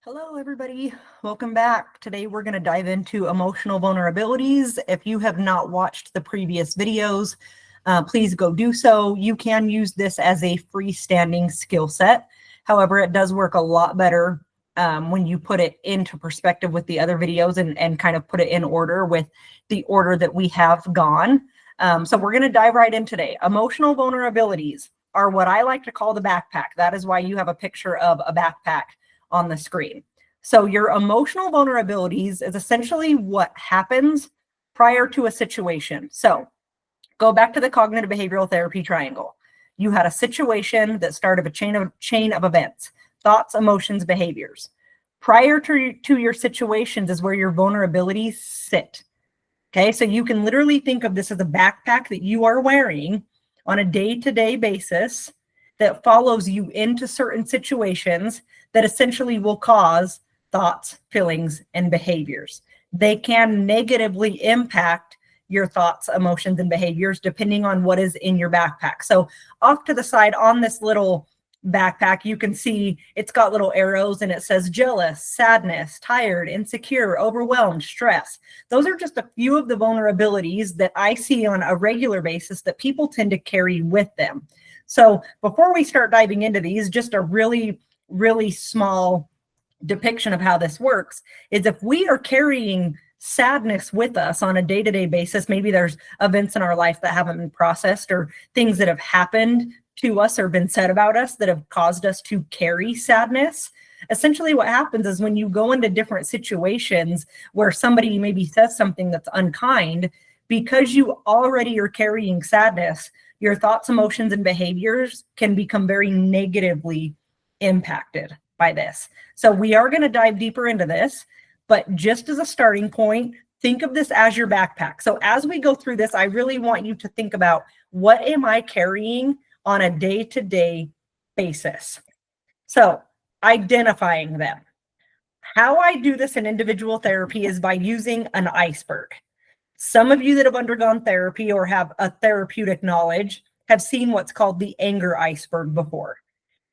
Hello, everybody. Welcome back. Today, we're going to dive into emotional vulnerabilities. If you have not watched the previous videos, please go do so. You can use this as a freestanding skill set. However, it does work a lot better when you put it into perspective with the other videos and kind of put it in order with the order that we have gone. So we're going to dive right in today. Emotional vulnerabilities are what I like to call the backpack. That is why you have a picture of a backpack on the screen. So your emotional vulnerabilities is essentially what happens prior to a situation. So go back to the cognitive behavioral therapy triangle. You had a situation that started a chain of events, thoughts, emotions, behaviors. Prior to your situations is where your vulnerabilities sit. Okay, so you can literally think of this as a backpack that you are wearing on a day-to-day basis that follows you into certain situations that essentially will cause thoughts, feelings, and behaviors. They can negatively impact your thoughts, emotions, and behaviors depending on what is in your backpack. So off to the side on this little backpack, you can see it's got little arrows and it says jealous, sadness, tired, insecure, overwhelmed, stress. Those are just a few of the vulnerabilities that I see on a regular basis that people tend to carry with them. So before we start diving into these, just a really small depiction of how this works is if we are carrying sadness with us on a day-to-day basis, maybe there's events in our life that haven't been processed or things that have happened to us or been said about us that have caused us to carry sadness. Essentially what happens is when you go into different situations where somebody maybe says something that's unkind, because you already are carrying sadness, your thoughts, emotions, and behaviors can become very negatively impacted by this. So we are going to dive deeper into this, but just as a starting point, think of this as your backpack. So as we go through this, I really want you to think about, what am I carrying on a day-to-day basis? So identifying them. How I do this in individual therapy is by using an iceberg. Some of you that have undergone therapy or have a therapeutic knowledge have seen what's called the anger iceberg before.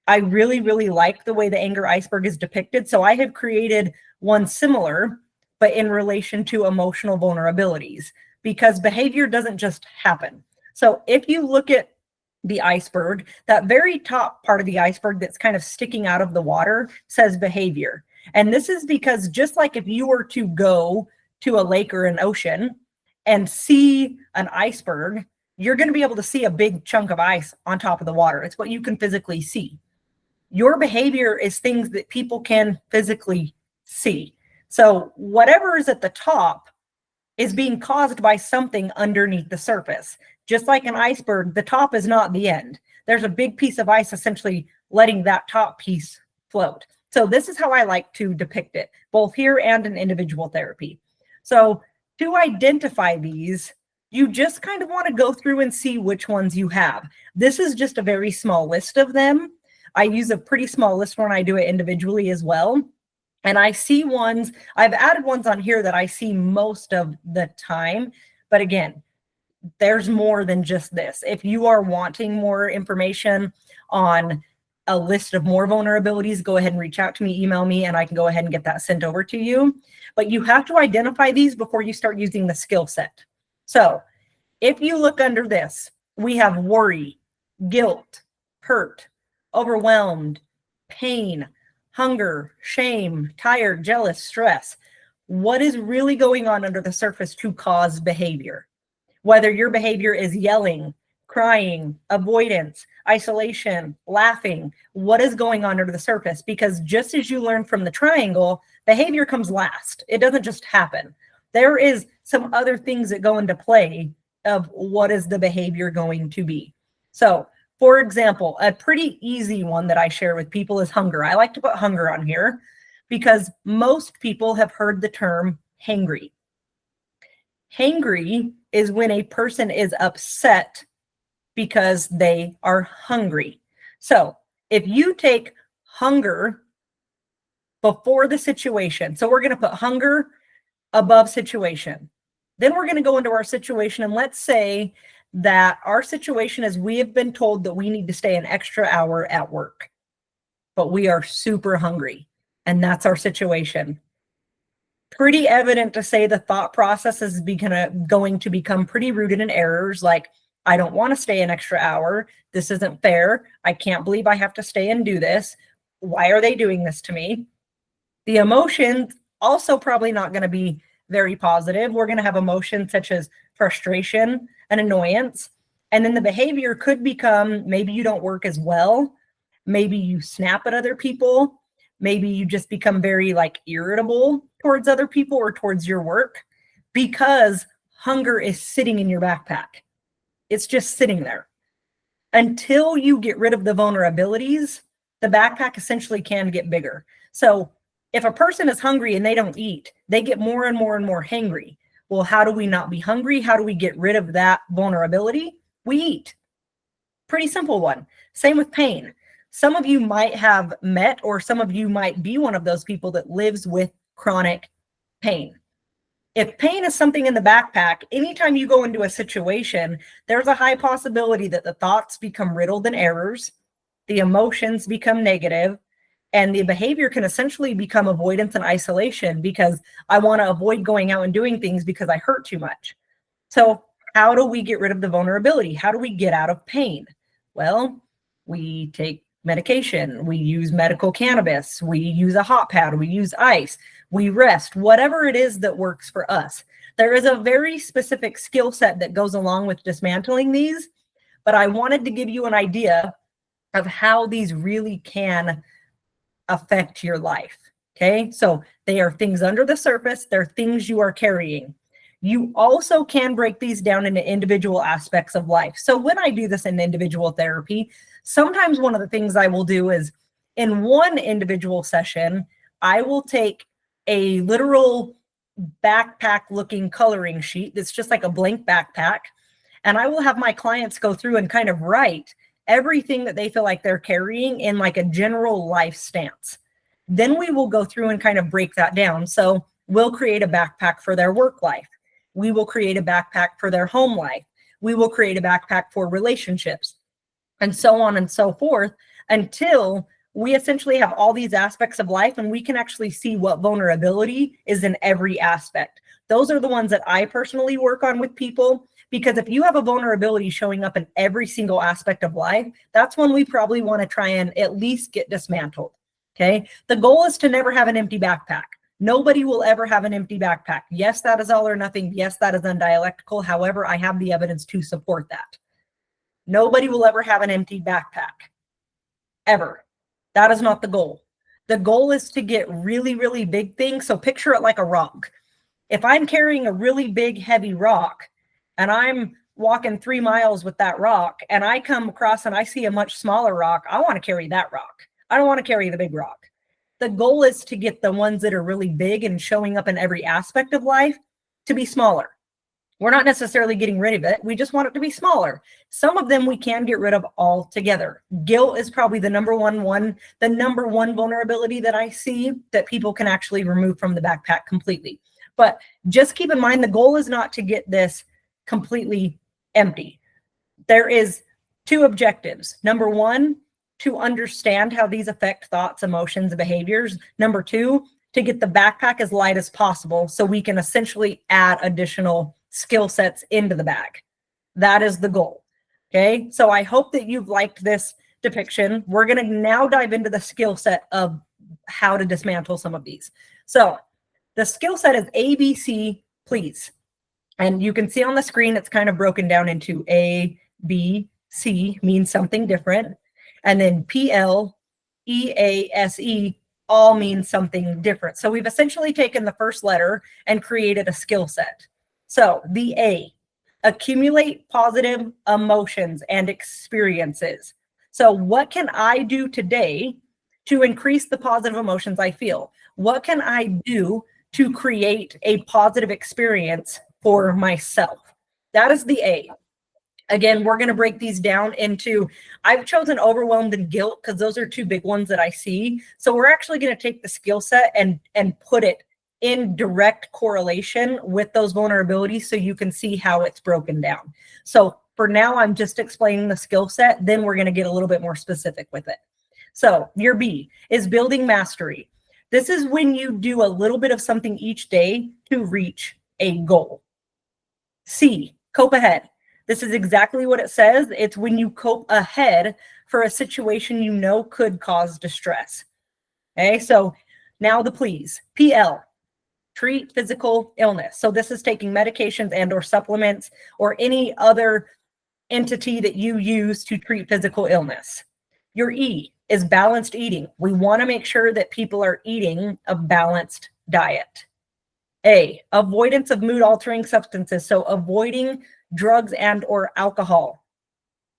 I really like the way the anger iceberg is depicted. So I have created one similar, but in relation to emotional vulnerabilities, because behavior doesn't just happen. So if you look at the iceberg, that very top part of the iceberg that's kind of sticking out of the water says behavior. And this is because just like if you were to go to a lake or an ocean and see an iceberg, you're going to be able to see a big chunk of ice on top of the water. It's what you can physically see. Your behavior is things that people can physically see. So whatever is at the top is being caused by something underneath the surface. Just like an iceberg, the top is not the end. There's a big piece of ice essentially letting that top piece float. So this is how I like to depict it, both here and in individual therapy. So to identify these, you just kind of want to go through and see which ones you have. This is just a very small list of them. I use a pretty small list when I do it individually as well. And I see ones, I've added ones on here that I see most of the time. But again, there's more than just this. If you are wanting more information on a list of more vulnerabilities, go ahead and reach out to me, email me, and I can go ahead and get that sent over to you. But you have to identify these before you start using the skill set. So if you look under this, we have worry, guilt, hurt, overwhelmed, pain, hunger, shame, tired, jealous, stress. What is really going on under the surface to cause behavior? Whether your behavior is yelling, crying, avoidance, isolation, laughing, what is going on under the surface? Because just as you learn from the triangle, behavior comes last. It doesn't just happen. There is some other things that go into play of what is the behavior going to be. So, for example, a pretty easy one that I share with people is hunger. I like to put hunger on here because most people have heard the term hangry. Hangry is when a person is upset because they are hungry. So if you take hunger before the situation, so we're going to put hunger above situation. Then we're going to go into our situation, and let's say that our situation is we have been told that we need to stay an extra hour at work, but we are super hungry. And that's our situation. Pretty evident to say the thought process is going to become pretty rooted in errors like, I don't want to stay an extra hour. This isn't fair. I can't believe I have to stay and do this. Why are they doing this to me? The emotions also probably not going to be very positive. We're going to have emotions such as frustration and annoyance. And then the behavior could become, maybe you don't work as well. Maybe you snap at other people. Maybe you just become very like irritable towards other people or towards your work because hunger is sitting in your backpack. It's just sitting there. Until you get rid of the vulnerabilities, the backpack essentially can get bigger. So if a person is hungry and they don't eat, they get more and more and more hangry. Well, how do we not be hungry? How do we get rid of that vulnerability? We eat. Pretty simple one. Same with pain. Some of you might have met, or some of you might be one of those people that lives with chronic pain. If pain is something in the backpack, anytime you go into a situation, there's a high possibility that the thoughts become riddled in errors, the emotions become negative, and the behavior can essentially become avoidance and isolation because I want to avoid going out and doing things because I hurt too much. So how do we get rid of the vulnerability? How do we get out of pain? Well, we take medication, we use medical cannabis, we use a hot pad, we use ice, we rest, whatever it is that works for us. There is a very specific skill set that goes along with dismantling these, but I wanted to give you an idea of how these really can affect your life. Okay, so they are things under the surface, they're things you are carrying. You also can break these down into individual aspects of life. So when I do this in individual therapy, sometimes one of the things I will do is in one individual session, I will take a literal backpack looking coloring sheet that's just like a blank backpack, and I will have my clients go through and kind of write everything that they feel like they're carrying in like a general life stance. Then we will go through and kind of break that down. So we'll create a backpack for their work life. We will create a backpack for their home life. We will create a backpack for relationships, and so on and so forth, until we essentially have all these aspects of life and we can actually see what vulnerability is in every aspect. Those are the ones that I personally work on with people, because if you have a vulnerability showing up in every single aspect of life, that's when we probably want to try and at least get dismantled. Okay. The goal is to never have an empty backpack. Nobody will ever have an empty backpack. Yes, that is all or nothing. Yes, that is undialectical. However, I have the evidence to support that. Nobody will ever have an empty backpack. Ever. That is not the goal. The goal is to get really, really big things. So picture it like a rock. If I'm carrying a really big, heavy rock and I'm walking 3 miles with that rock and I come across and I see a much smaller rock, I want to carry that rock. I don't want to carry the big rock. The goal is to get the ones that are really big and showing up in every aspect of life to be smaller. We're not necessarily getting rid of it. We just want it to be smaller. Some of them we can get rid of altogether. Guilt is probably the number one vulnerability that I see that people can actually remove from the backpack completely. But just keep in mind, the goal is not to get this completely empty. There is 2 objectives. Number 1, to understand how these affect thoughts, emotions, and behaviors. Number 2, to get the backpack as light as possible so we can essentially add additional skill sets into the bag. That is the goal. Okay, so I hope that you've liked this depiction. We're going to now dive into the skill set of how to dismantle some of these. So the skill set is ABC, please. And you can see on the screen, it's kind of broken down into A, B, C means something different. And then P, L, E, A, S, E all means something different. So we've essentially taken the first letter and created a skill set. So the A, accumulate positive emotions and experiences. So what can I do today to increase the positive emotions I feel? What can I do to create a positive experience for myself? That is the A. Again, we're going to break these down into, I've chosen overwhelmed and guilt because those are 2 big ones that I see. So we're actually going to take the skill set and put it in direct correlation with those vulnerabilities so you can see how it's broken down. So for now, I'm just explaining the skill set. Then we're going to get a little bit more specific with it. So your B is building mastery. This is when you do a little bit of something each day to reach a goal. C, cope ahead. This is exactly what it says. It's when you cope ahead for a situation you know could cause distress. Okay, so now the please. PL, treat physical illness. So this is taking medications and or supplements or any other entity that you use to treat physical illness. Your E is balanced eating. We want to make sure that people are eating a balanced diet. A, avoidance of mood altering substances. So avoiding drugs and or alcohol.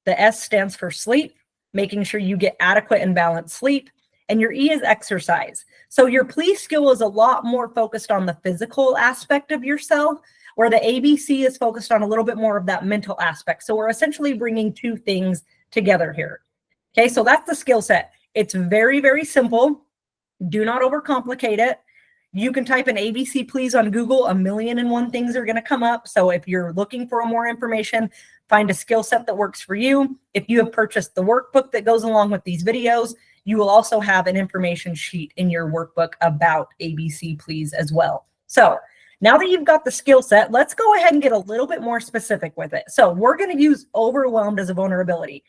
The S stands for sleep, making sure you get adequate and balanced sleep. And your E is exercise. So your please skill is a lot more focused on the physical aspect of yourself, where the ABC is focused on a little bit more of that mental aspect. So we're essentially bringing two things together here. Okay, so that's the skill set. It's very, very simple. Do not overcomplicate it. You can type in ABC please on Google. 1,000,001 things are going to come up. So if you're looking for more information, find a skill set that works for you. If you have purchased the workbook that goes along with these videos, you will also have an information sheet in your workbook about ABC please as well. So now that you've got the skill set, let's go ahead and get a little bit more specific with it. So we're going to use overwhelmed as a vulnerability.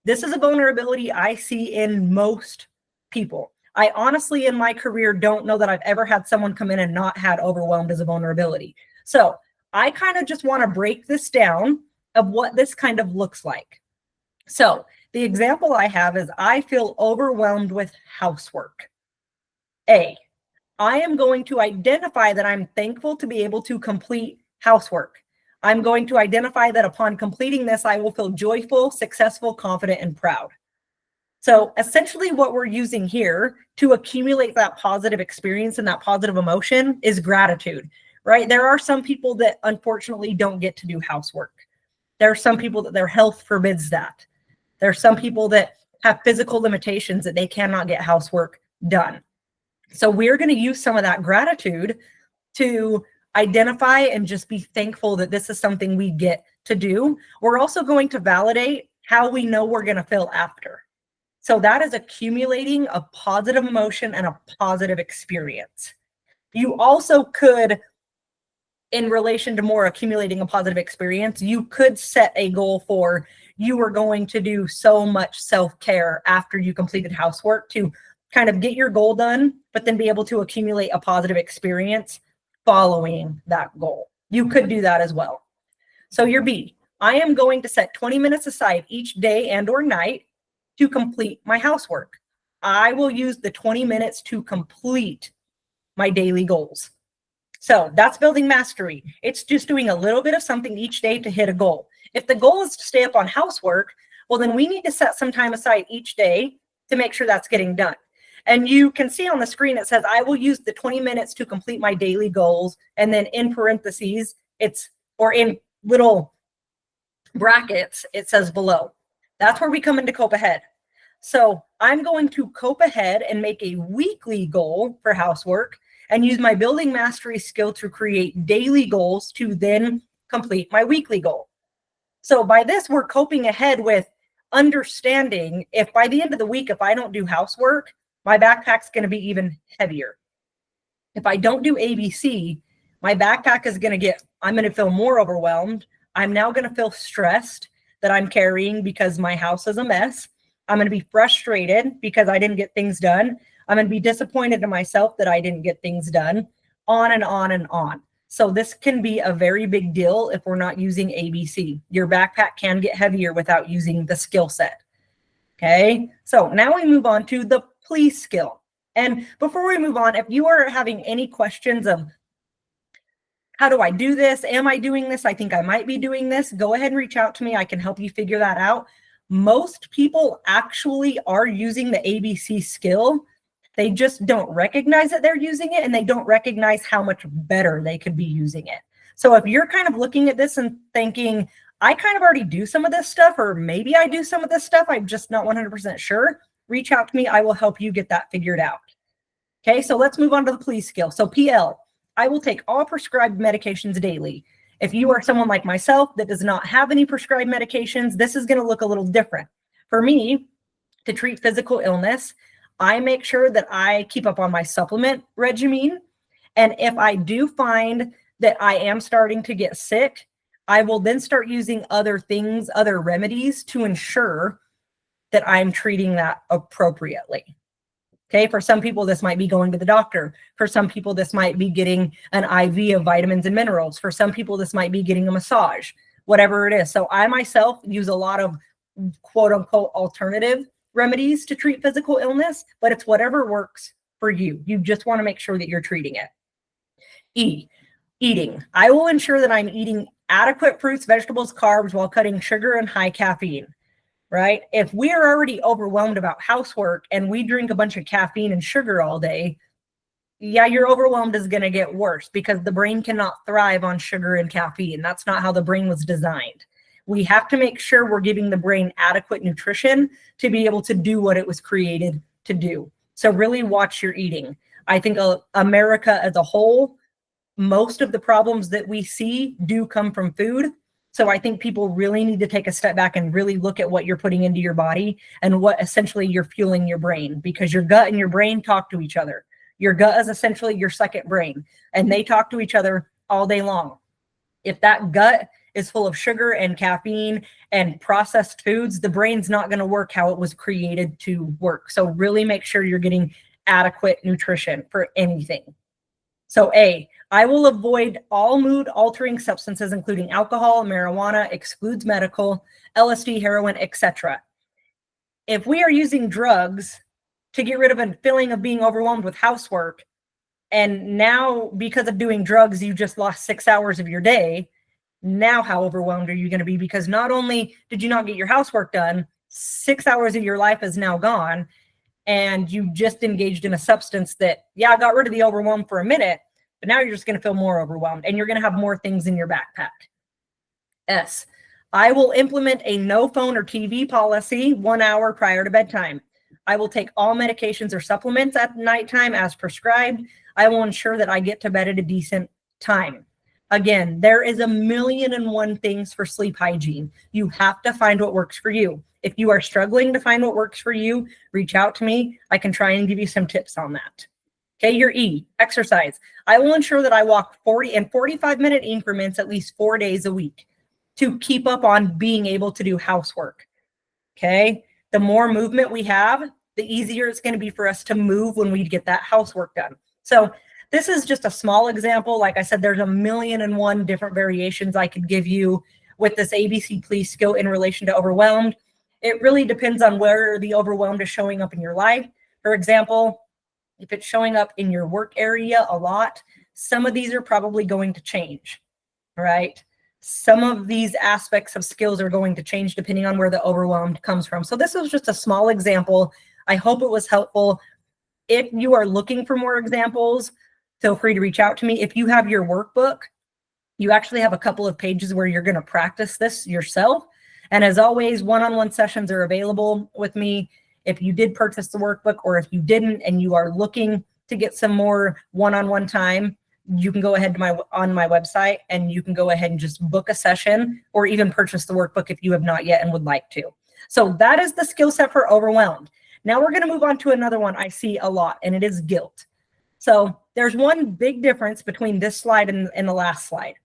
This is a vulnerability I see in most people. I honestly, in my career, don't know that I've ever had someone come in and not had overwhelmed as a vulnerability. So I kind of just want to break this down of what this kind of looks like. So the example I have is I feel overwhelmed with housework. A, I am going to identify that I'm thankful to be able to complete housework. I'm going to identify that upon completing this, I will feel joyful, successful, confident, and proud. So essentially what we're using here to accumulate that positive experience and that positive emotion is gratitude, right? There are some people that unfortunately don't get to do housework. There are some people that their health forbids that. There are some people that have physical limitations that they cannot get housework done. So we're going to use some of that gratitude to identify and just be thankful that this is something we get to do. We're also going to validate how we know we're going to feel after. So that is accumulating a positive emotion and a positive experience. You also could, in relation to more accumulating a positive experience, you could set a goal for you are going to do so much self-care after you completed housework to kind of get your goal done, but then be able to accumulate a positive experience following that goal. You could do that as well. So your B, I am going to set 20 minutes aside each day and or night to complete my housework. I will use the 20 minutes to complete my daily goals. So that's building mastery. It's just doing a little bit of something each day to hit a goal. If the goal is to stay up on housework, well, then we need to set some time aside each day to make sure that's getting done. And you can see on the screen, it says, I will use the 20 minutes to complete my daily goals. And then in parentheses, or in little brackets, it says below. That's where we come into cope ahead. So I'm going to cope ahead and make a weekly goal for housework and use my building mastery skill to create daily goals to then complete my weekly goal. So by this, we're coping ahead with understanding if by the end of the week, if I don't do housework, my backpack's going to be even heavier. If I don't do ABC, my backpack is going to I'm going to feel more overwhelmed. I'm now going to feel stressed that I'm carrying because my house is a mess. I'm going to be frustrated because I didn't get things done. I'm going to be disappointed in myself that I didn't get things done, on and on and on. So this can be a very big deal if we're not using ABC. Your backpack can get heavier without using the skill set. Okay, so now we move on to the please skill. And before we move on, if you are having any questions of how do I do this? Am I doing this? I think I might be doing this. Go ahead and reach out to me. I can help you figure that out. Most people actually are using the ABC skill. They just don't recognize that they're using it, and they don't recognize how much better they could be using it. So if you're kind of looking at this and thinking, I kind of already do some of this stuff, or maybe I do some of this stuff, I'm just not 100% sure, reach out to me. I will help you get that figured out. Okay, so let's move on to the please skill. So PL, I will take all prescribed medications daily. If you are someone like myself that does not have any prescribed medications, this is going to look a little different. For me, to treat physical illness, I make sure that I keep up on my supplement regimen. And if I do find that I am starting to get sick, I will then start using other things, other remedies to ensure that I'm treating that appropriately. Okay, for some people, this might be going to the doctor. For some people, this might be getting an IV of vitamins and minerals. For some people, this might be getting a massage, whatever it is. So I myself use a lot of quote unquote alternative remedies to treat physical illness, but it's whatever works for you. You just want to make sure that you're treating it. Eating. I will ensure that I'm eating adequate fruits, vegetables, carbs while cutting sugar and high caffeine. Right? If we are already overwhelmed about housework and we drink a bunch of caffeine and sugar all day, yeah, your overwhelmed is going to get worse because the brain cannot thrive on sugar and caffeine. That's not how the brain was designed. We have to make sure we're giving the brain adequate nutrition to be able to do what it was created to do. So really watch your eating. I think America as a whole, most of the problems that we see do come from food. So I think people really need to take a step back and really look at what you're putting into your body and what essentially you're fueling your brain, because your gut and your brain talk to each other. Your gut is essentially your second brain, and they talk to each other all day long. If that gut is full of sugar and caffeine and processed foods, the brain's not going to work how it was created to work. So really make sure you're getting adequate nutrition for anything. So I will avoid all mood-altering substances, including alcohol, marijuana, excludes medical, LSD, heroin, etc. If we are using drugs to get rid of a feeling of being overwhelmed with housework, and now because of doing drugs, you just lost 6 hours of your day, now how overwhelmed are you going to be? Because not only did you not get your housework done, 6 hours of your life is now gone, and you just engaged in a substance that, yeah, got rid of the overwhelm for a minute, but now you're just going to feel more overwhelmed and you're going to have more things in your backpack. I will implement a no phone or TV policy 1 hour prior to bedtime. I will take all medications or supplements at nighttime as prescribed. I will ensure that I get to bed at a decent time. Again, there is 1,000,001 things for sleep hygiene. You have to find what works for you. If you are struggling to find what works for you, reach out to me. I can try and give you some tips on that. Okay, your exercise. I will ensure that I walk 40 and 45-minute increments at least 4 days a week to keep up on being able to do housework. Okay, the more movement we have, the easier it's going to be for us to move when we get that housework done. So this is just a small example. Like I said, there's 1,000,001 different variations I could give you with this ABC Please skill in relation to overwhelmed. It really depends on where the overwhelmed is showing up in your life. For example, if it's showing up in your work area a lot, some of these are probably going to change, right? Some of these aspects of skills are going to change depending on where the overwhelmed comes from. So this was just a small example. I hope it was helpful. If you are looking for more examples, feel free to reach out to me. If you have your workbook, you actually have a couple of pages where you're going to practice this yourself. And as always, one-on-one sessions are available with me. If you did purchase the workbook, or if you didn't and you are looking to get some more one-on-one time, you can go ahead to on my website and you can go ahead and just book a session or even purchase the workbook if you have not yet and would like to. So that is the skill set for overwhelmed. Now we're going to move on to another one I see a lot, and it is guilt. So there's one big difference between this slide and the last slide.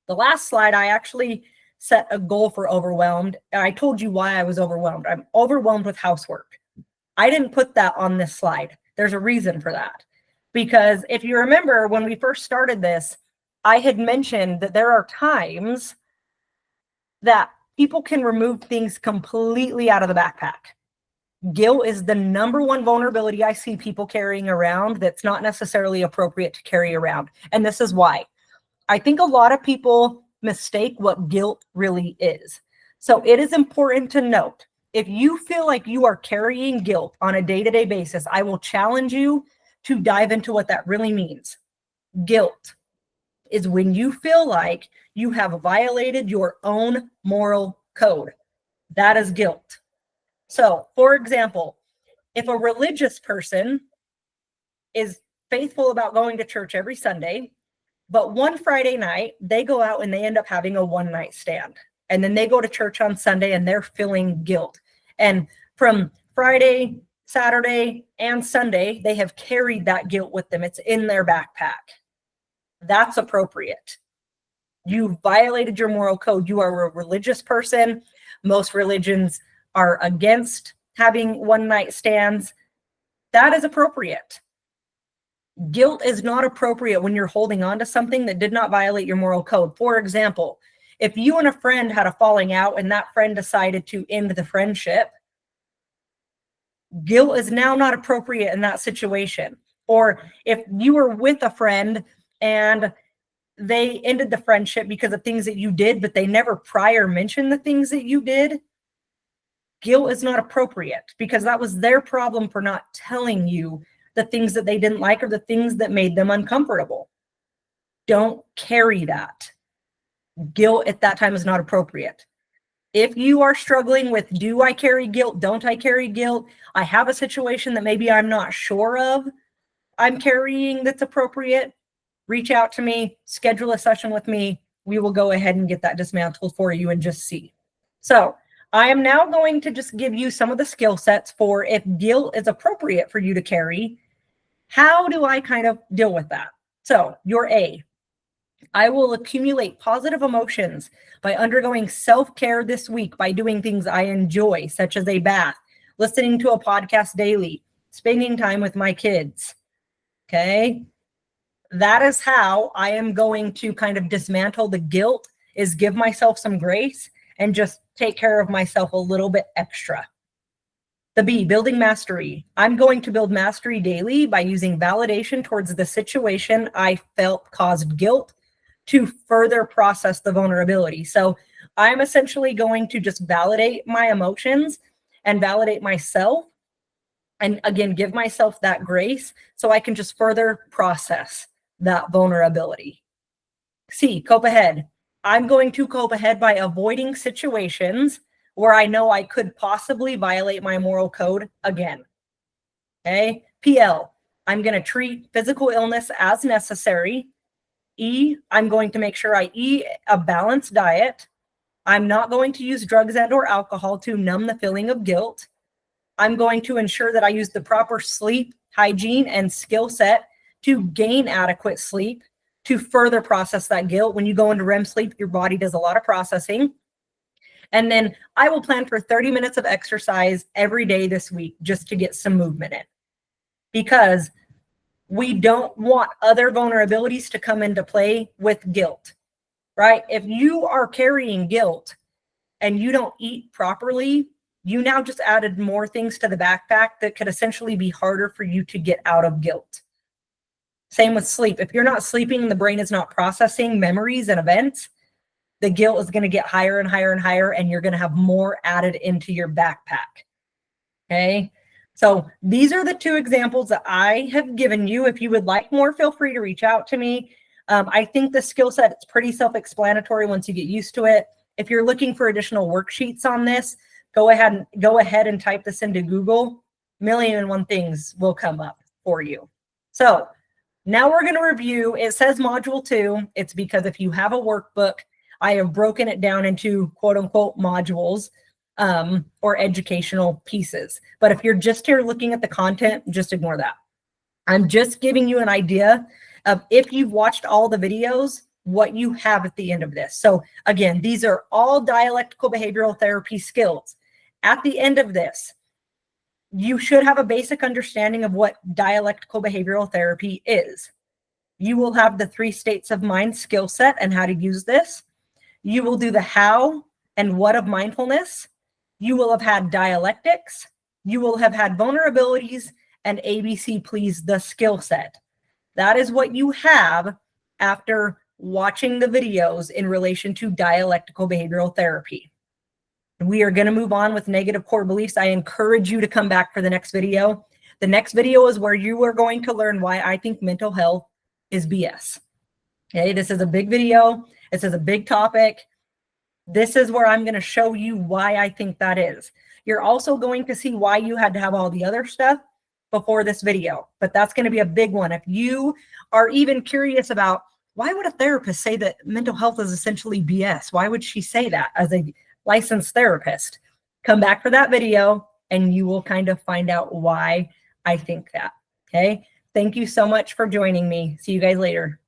The last slide, I actually set a goal for overwhelmed. And I told you why I was overwhelmed. I'm overwhelmed with housework. I didn't put that on this slide. There's a reason for that. Because if you remember when we first started this, I had mentioned that there are times that people can remove things completely out of the backpack. Guilt is the #1 vulnerability I see people carrying around that's not necessarily appropriate to carry around. And this is why. I think a lot of people mistake what guilt really is. So it is important to note, if you feel like you are carrying guilt on a day-to-day basis, I will challenge you to dive into what that really means. Guilt is when you feel like you have violated your own moral code. That is guilt. So, for example, if a religious person is faithful about going to church every Sunday, but one Friday night, they go out and they end up having a one-night stand. And then they go to church on Sunday and they're feeling guilt. And from Friday, Saturday, and Sunday, they have carried that guilt with them. It's in their backpack. That's appropriate. You violated your moral code. You are a religious person. Most religions are against having one-night stands. That is appropriate. Guilt is not appropriate when you're holding on to something that did not violate your moral code. For example, if you and a friend had a falling out and that friend decided to end the friendship, guilt is now not appropriate in that situation. Or if you were with a friend and they ended the friendship because of things that you did, but they never prior mentioned the things that you did, guilt is not appropriate because that was their problem for not telling you the things that they didn't like or the things that made them uncomfortable. Don't carry that. Guilt at that time is not appropriate. If you are struggling with, do I carry guilt? Don't I carry guilt? I have a situation that maybe I'm not sure of I'm carrying that's appropriate. Reach out to me, schedule a session with me. We will go ahead and get that dismantled for you and just see. So I am now going to just give you some of the skill sets for if guilt is appropriate for you to carry. How do I kind of deal with that? So your A, I will accumulate positive emotions by undergoing self-care this week by doing things I enjoy, such as a bath, listening to a podcast daily, spending time with my kids. Okay. That is how I am going to kind of dismantle the guilt, is give myself some grace and just take care of myself a little bit extra. The B, building mastery. I'm going to build mastery daily by using validation towards the situation I felt caused guilt to further process the vulnerability. So I'm essentially going to just validate my emotions and validate myself. And again, give myself that grace so I can just further process that vulnerability. C, cope ahead. I'm going to cope ahead by avoiding situations where I know I could possibly violate my moral code again. Okay. PL, I'm going to treat physical illness as necessary. E, I'm going to make sure I eat a balanced diet. I'm not going to use drugs and or alcohol to numb the feeling of guilt. I'm going to ensure that I use the proper sleep, hygiene, and skill set to gain adequate sleep to further process that guilt. When you go into REM sleep, your body does a lot of processing. And then I will plan for 30 minutes of exercise every day this week just to get some movement in, because we don't want other vulnerabilities to come into play with guilt, right? If you are carrying guilt and you don't eat properly, you now just added more things to the backpack that could essentially be harder for you to get out of guilt. Same with sleep. If you're not sleeping and the brain is not processing memories and events, the guilt is going to get higher and higher and higher, and you're going to have more added into your backpack. Okay. So these are the two examples that I have given you. If you would like more, feel free to reach out to me. I think the skill set is pretty self-explanatory once you get used to it. If you're looking for additional worksheets on this, go ahead and type this into Google. 1,000,001 things will come up for you. So now we're going to review. It says module 2. It's because if you have a workbook, I have broken it down into quote unquote modules or educational pieces. But if you're just here looking at the content, just ignore that. I'm just giving you an idea of, if you've watched all the videos, what you have at the end of this. So again, these are all dialectical behavioral therapy skills. At the end of this, you should have a basic understanding of what dialectical behavioral therapy is. You will have the 3 states of mind skill set and how to use this. You will do the how and what of mindfulness. You will have had dialectics. You will have had vulnerabilities and ABC please the skill set. That is what you have after watching the videos in relation to dialectical behavioral therapy. We are going to move on with negative core beliefs. I encourage you to come back for the next video. The next video is where you are going to learn why I think mental health is BS. Okay, this is a big video. This is a big topic. This is where I'm going to show you why I think that is. You're also going to see why you had to have all the other stuff before this video, but that's going to be a big one. If you are even curious about, why would a therapist say that mental health is essentially BS? Why would she say that as a licensed therapist? Come back for that video. and you will kind of find out why I think that. Okay. Thank you so much for joining me. See you guys later.